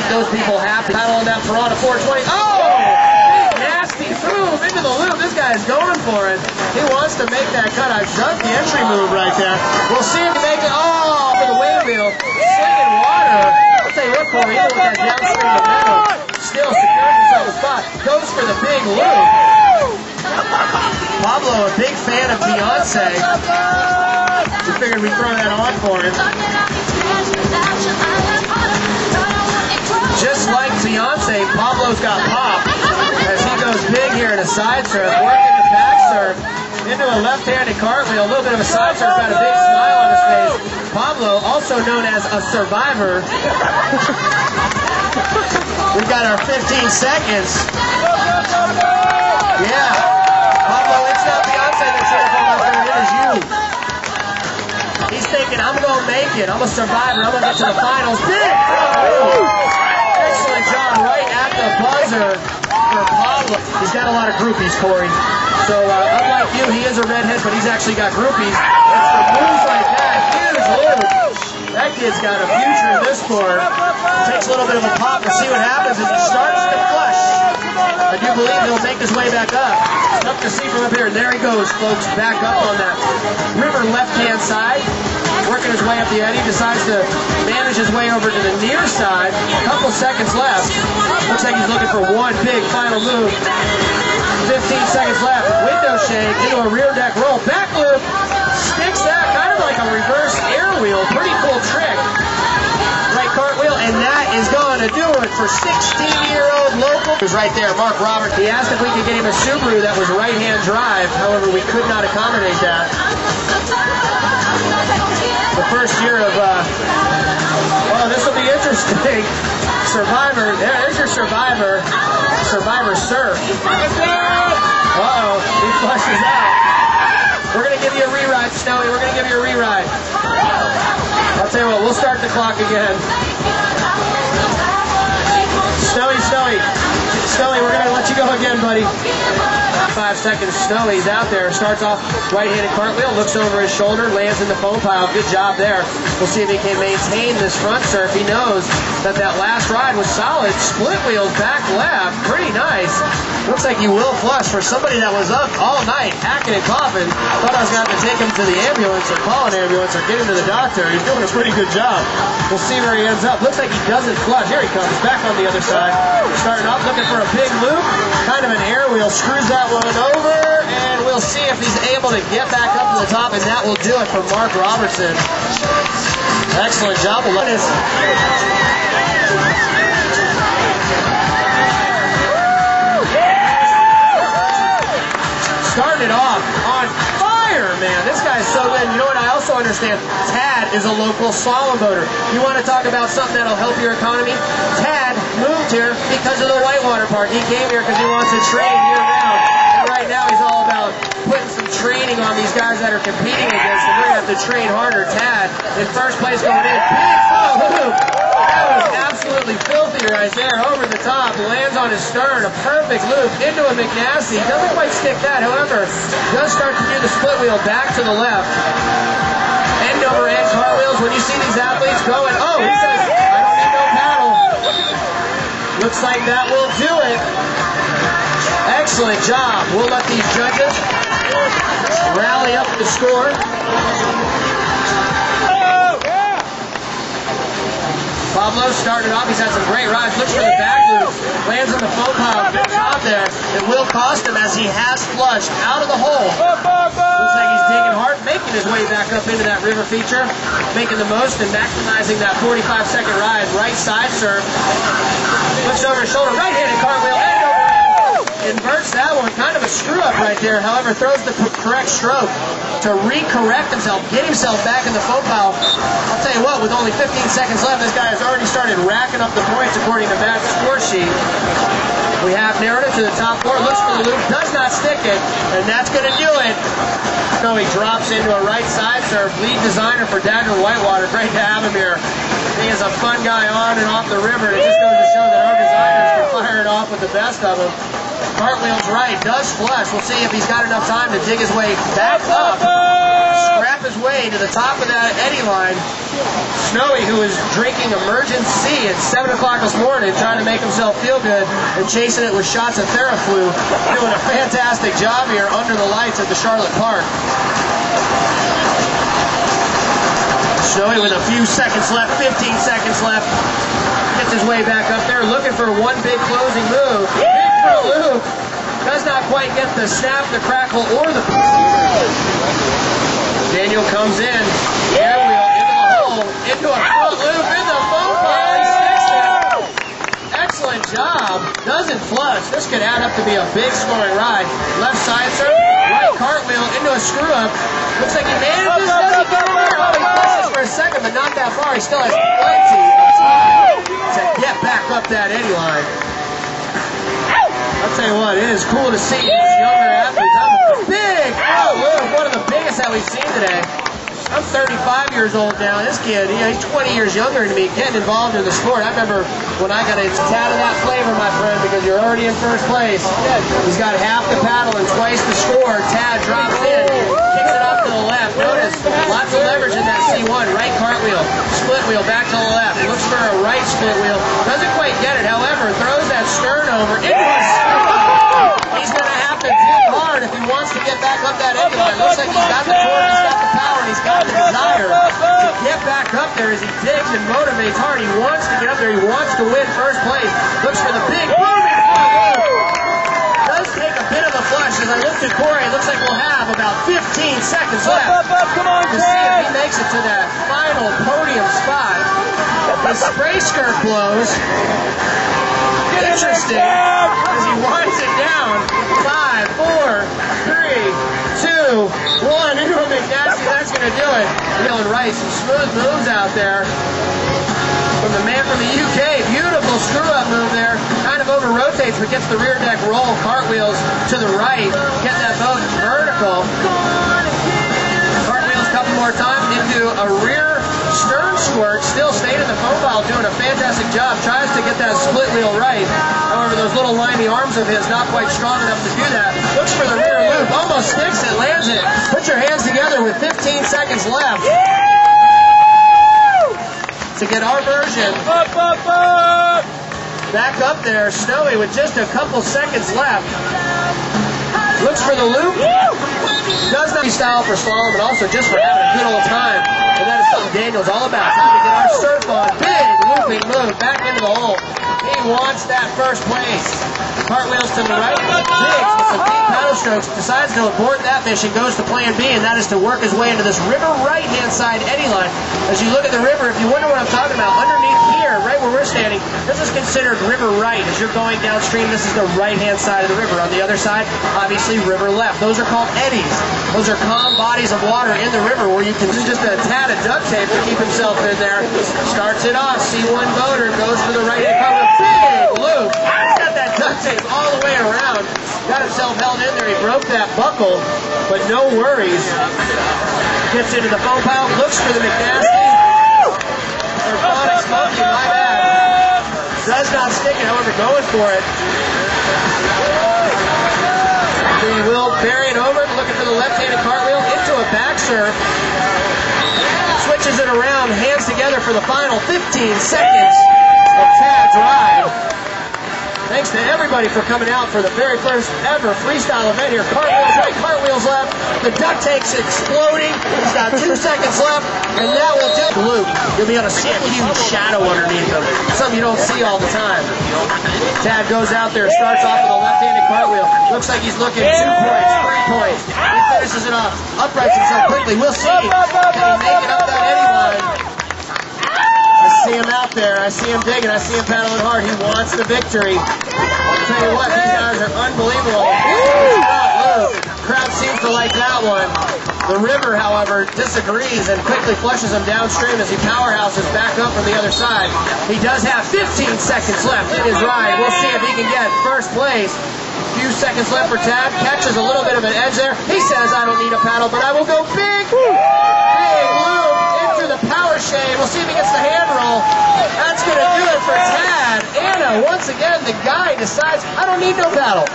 keep those people happy. Title on that Part1 420. Oh! Big nasty move into the loop. This guy is going for it. He wants to make that cut. I've done the entry move right there. We'll see if he makes it. Oh, for the wave wheel. Slinging water. I'll tell you what, Corey, even with that downstream momentum, still secures himself a spot. Goes for the big loop. Pablo, a big fan of Beyonce. We figured we'd throw that on for him. Just like Beyonce, Pablo's got pop as he goes big here in a side surf, working the back surf into a left-handed cartwheel, a little bit of a side surf, got a big smile on his face. Pablo, also known as a survivor. We've got our 15 seconds. Yeah. Pablo, it's not Beyonce that's here for my friend, it is you. He's thinking, I'm going to make it. I'm a survivor. I'm going to get to the finals. Big! Excellent job right at the buzzer for Pablo. He's got a lot of groupies, Corey. So, unlike you, he is a redhead, but he's actually got groupies. It's for moves like that. Huge loop. That kid's got a future in this sport. Takes a little bit of a pop. We'll see what happens as he starts to flush. I do believe he'll make his way back up. Tough to see from up here. And there he goes, folks, back up on that river left-hand side. Working his way up the eddy. Decides to manage his way over to the near side. A couple seconds left. Looks like he's looking for one big final move. 15 seconds left. Window shake into a rear deck roll. Back loop. Sticks that. Kind of like a reverse air wheel. Pretty cool trick. Right cartwheel. And that is going to do it for 16-year-old local. He was right there. Mark Roberts. He asked if we could get him a Subaru that was right-hand drive. However, we could not accommodate that. The first year of, well, this will be interesting. Survivor, there's your Survivor. Survivor Surf. Uh-oh, he flushes out. We're going to give you a reride, Snowy. We're going to give you a reride. I'll tell you what, we'll start the clock again. Snowy, Snowy. Snowy, we're going to let you go again, buddy. 5 seconds, Snowy's out there. Starts off right-handed cartwheel, looks over his shoulder, lands in the foam pile. Good job there. We'll see if he can maintain this front surf. He knows that that last ride was solid. Split wheels back left. Pretty nice. Looks like he will flush for somebody that was up all night, hacking and coughing. Thought I was going to have to take him to the ambulance or call an ambulance or get him to the doctor. He's doing a pretty good job. We'll see where he ends up. Looks like he doesn't flush. Here he comes, back on the other side. Starting off looking for a big loop. Kind of an air wheel. Screws that one over, and we'll see if he's able to get back up to the top, and that will do it for Mark Robertson. Excellent job. Started off on fire, man. This guy's so good. You know what I also understand? Tad is a local slalom boater. You want to talk about something that'll help your economy? Tad moved here because of the Whitewater Park. He came here because he wants to train year-round. And right now he's all about putting some training on these guys that are competing against him. We're going to have to train harder. Tad in first place going in. Big loop. That was absolutely filthy right there. Over the top. Lands on his stern. A perfect loop into a McNasty. Doesn't quite stick that. However, does start to do the split wheel back to the left. End over end cartwheels. When you see these athletes going, oh, he says, I don't need no paddle. Looks like that will do it. Excellent job. We'll let these judges rally up the score. Pablo started off. He's had some great rides. Looks for the back loop. Lands on the foam pile. Good job there. It will cost him as he has flushed out of the hole. Looks like he's digging hard, making his way back up into that river feature, making the most and maximizing that 45-second ride. Right side surf. Looks over his shoulder. Right-handed cartwheel. End over end. Inverts that one. Kind of a screw-up right there. However, throws the correct stroke to recorrect himself, get himself back in the foam pile. I'll tell you what, with only 15 seconds left, this guy has already started racking up the points according to Matt's score sheet. We have narrowed it to the top four. Looks for the loop, does not stick it, and that's going to do it. So he drops into a right side surf. Lead designer for Daniel Whitewater. Great to have him here. He is a fun guy on and off the river. It just goes to show that our designers can fire it off with the best of them. Cartwheel's right, does flush. We'll see if he's got enough time to dig his way back up. scrap his way to the top of that eddy line. Snowy, who was drinking Emergency at 7 o'clock this morning, trying to make himself feel good and chasing it with shots of Theraflu, doing a fantastic job here under the lights at the Charlotte Park. Snowy with a few seconds left, 15 seconds left, gets his way back up there, looking for one big closing move. Big for a loop. Does not quite get the snap, the crackle, or the... Daniel comes in, air wheel into the hole, into a front loop, in the foam pile, he sticks it. Excellent job, doesn't flush. This could add up to be a big scoring ride. Left side surf, right cartwheel into a screw up. Looks like he manages, does he get in there? Oh, he flushes for a second, but not that far. He still has plenty of time to get back up that eddy line. I'll tell you what, it is cool to see these younger athletes. I'm big, one of the biggest that we've seen today. I'm 35 years old now. This kid, he's 20 years younger than me, getting involved in the sport. I remember when I got a tad of that flavor, my friend, because you're already in first place. He's got half the paddle and twice the score. Tad drops in, kicks it up to the left. Notice, lots of leverage in that C1. Right cartwheel, split wheel back to the left. Looks for a right split wheel. Doesn't quite get it, however, throws that stern over into a screw. He's going to have to dig hard if he wants to get back up that eddy line. Looks like he's got the torque, he's got the power, and he's got the desire to get back up there as he digs and motivates hard. He wants to get up there. He wants to win first place. Looks for the big moving front loop. Does take a bit of a flush. As I look to Corey, it looks like we'll have about 15 seconds left to see if he makes it to that final podium spot. The spray skirt blows. Interesting as he winds it down. 5, 4, 3, 2, 1. Into a McNasty. That's going to do it. Dylan Rice, some smooth moves out there from the man from the UK. Beautiful screw-up move there. Kind of over-rotates, but gets the rear deck roll. Cartwheels to the right. Get that boat vertical. Cartwheels a couple more times into a rear stern squirt. Still stayed in the foam pile, doing a fantastic job. Tries to get that split wheel right. However, those little limey arms of his not quite strong enough to do that. Looks for the rear loop. Almost sticks it. Lands it. Put your hands together with 15 seconds left. To get our version back up there. Snowy with just a couple seconds left. Looks for the loop. Does not style for slalom, but also just for having a good old time. And that is something Daniel's all about. Trying to get our surf on. Big looping move back into the hole. He wants that first place. Cartwheels to the right. Digs with some deep paddle strokes. Decides to abort that mission. Goes to plan B, and that is to work his way into this river right-hand side eddy line. As you look at the river, if you wonder what I'm talking about, underneath here, right where we're standing, this is considered river right. As you're going downstream, this is the right-hand side of the river. On the other side, obviously river left. Those are called eddies. Those are calm bodies of water in the river where you can do just a tad of duct tape to keep himself in there. Starts it off. C1 boater goes for the right-hand cover. Big loop. He's got that duct tape all the way around. Got himself held in there. He broke that buckle, but no worries. Gets into the foam pile. Looks for the McNasty. Or Phonics Monkey, my bad. Does not stick it, however, going for it. He will bury it over, looking for the left-handed cartwheel into a back surf. Switches it around, hands together for the final 15 seconds of Tad's ride. Thanks to everybody for coming out for the very first ever freestyle event here. Cartwheels right, cartwheels left. The duct tape's exploding. He's got 2 seconds left, and that will do it. Loop. You'll be able to see a huge shadow underneath him. Something you don't see all the time. Tad goes out there, starts off with a left-handed cartwheel. Looks like he's looking 2 points, 3 points. He finishes it off, uprights himself quickly. We'll see. Can he make it up that eddy line? I see him out there. I see him digging. I see him paddling hard. He wants the victory. I'll tell you what, these guys are unbelievable. Crowd seems to like that one. The river, however, disagrees and quickly flushes him downstream as he powerhouses back up from the other side. He does have 15 seconds left in his ride. We'll see if he can get first place. Few seconds left for Tad. Catches a little bit of an edge there. He says, I don't need a paddle, but I will go big. Big loop into the power shade. We'll see if he gets the hand roll. That's going to do it for Tad. Anna, once again, the guy decides, I don't need no paddle.